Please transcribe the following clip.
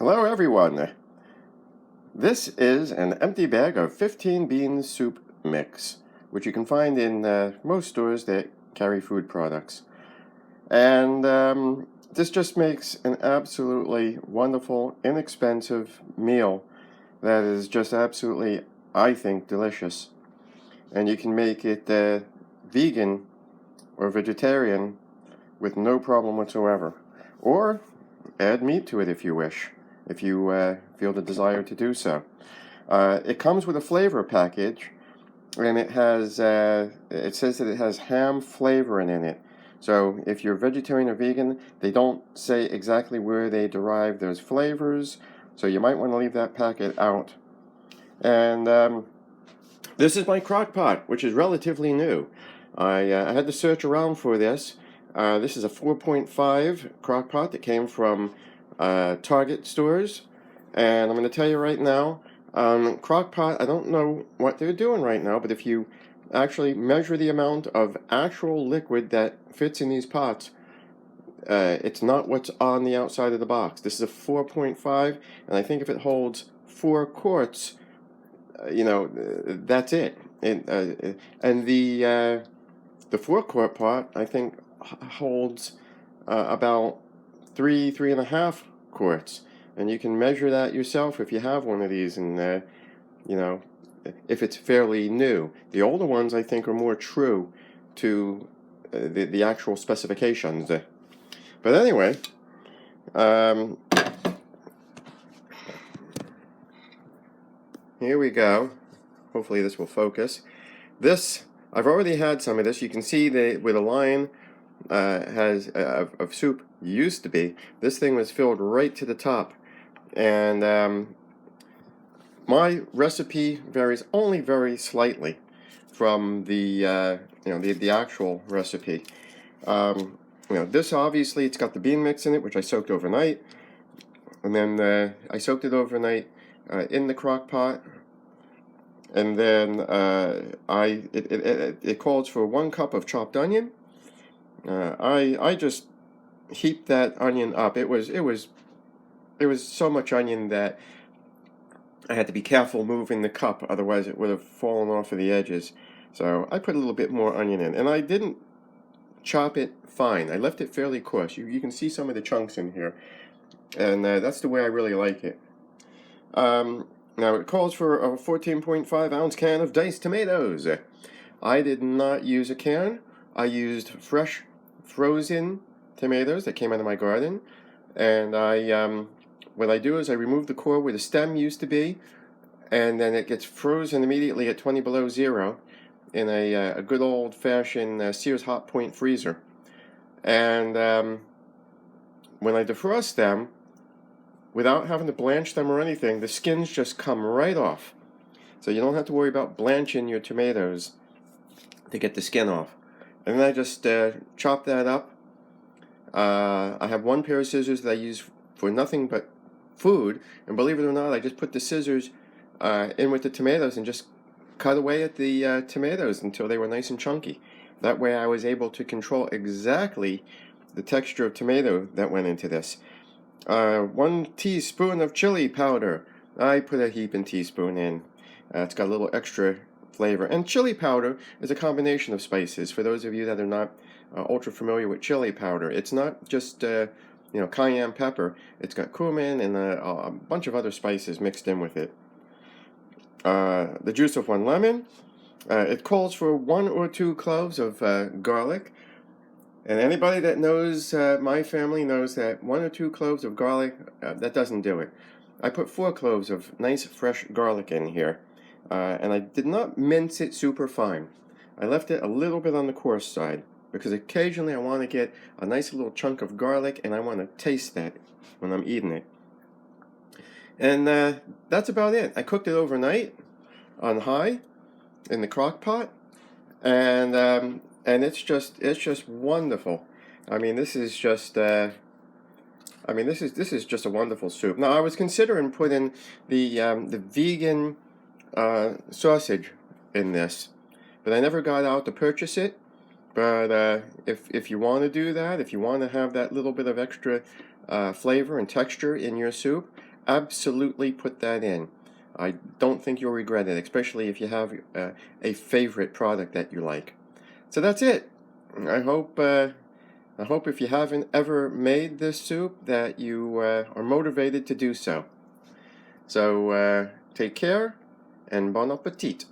Hello everyone. This is an empty bag of 15 bean soup mix, which you can find in most stores that carry food products. And this just makes an absolutely wonderful, inexpensive meal that is just absolutely, I think, delicious. And you can make it vegan or vegetarian with no problem whatsoever. Or add meat to it if you wish, if you feel the desire to do so. It comes with a flavor package, and it says that it has ham flavoring in it. So if you're vegetarian or vegan, they don't say exactly where they derive those flavors, so you might want to leave that packet out. And this is my crock pot, which is relatively new. I had to search around for this. This is a 4.5 crock pot that came from Target stores, and I'm going to tell you right now, crock pot, I don't know what they're doing right now, but if you actually measure the amount of actual liquid that fits in these pots, it's not what's on the outside of the box. This is a 4.5, and I think if it holds 4 quarts, that's it. And the 4-quart pot, I think, holds about 3.5 quarts, and you can measure that yourself if you have one of these, and if it's fairly new. The older ones, I think, are more true to the actual specifications. But anyway, here we go. Hopefully this will focus. This, I've already had some of this. You can see where the line has of soup used to be. This thing was filled right to the top, and my recipe varies only very slightly from the actual recipe. This, obviously, it's got the bean mix in it, which I soaked overnight, and then I soaked it overnight in the crock pot. And then it calls for 1 cup of chopped onion. I just heaped that onion up. It was so much onion that I had to be careful moving the cup, otherwise it would have fallen off of the edges. So I put a little bit more onion in, and I didn't chop it fine. I left it fairly coarse. You can see some of the chunks in here, and that's the way I really like it. Now it calls for a 14.5 ounce can of diced tomatoes. I did not use a can. I used fresh frozen tomatoes that came out of my garden, and what I do is I remove the core where the stem used to be, and then it gets frozen immediately at 20 below zero in a good old-fashioned Sears Hot Point freezer. And when I defrost them, without having to blanch them or anything, the skins just come right off. So you don't have to worry about blanching your tomatoes to get the skin off. And then I just chop that up. I have 1 pair of scissors that I use for nothing but food, and believe it or not, I just put the scissors in with the tomatoes and just cut away at the tomatoes until they were nice and chunky. That way I was able to control exactly the texture of tomato that went into this. 1 teaspoon of chili powder. I put a heaping teaspoon in. It's got a little extra flavor. And chili powder is a combination of spices. For those of you that are not ultra familiar with chili powder, it's not just cayenne pepper. It's got cumin and a bunch of other spices mixed in with it. The juice of 1 lemon. It calls for 1 or 2 cloves of garlic. And anybody that knows my family knows that 1 or 2 cloves of garlic, that doesn't do it. I put 4 cloves of nice fresh garlic in here, and I did not mince it super fine. I left it a little bit on the coarse side, because occasionally I want to get a nice little chunk of garlic, and I want to taste that when I'm eating it. And that's about it. I cooked it overnight on high in the crock pot, and it's just wonderful. I mean, this is just this is just a wonderful soup. Now, I was considering putting the vegan sausage in this, but I never got out to purchase it. But if you want to do that, if you want to have that little bit of extra flavor and texture in your soup, absolutely put that in. I don't think you'll regret it, especially if you have a favorite product that you like. So that's it. I hope if you haven't ever made this soup that you are motivated to do so. So take care and bon appetit.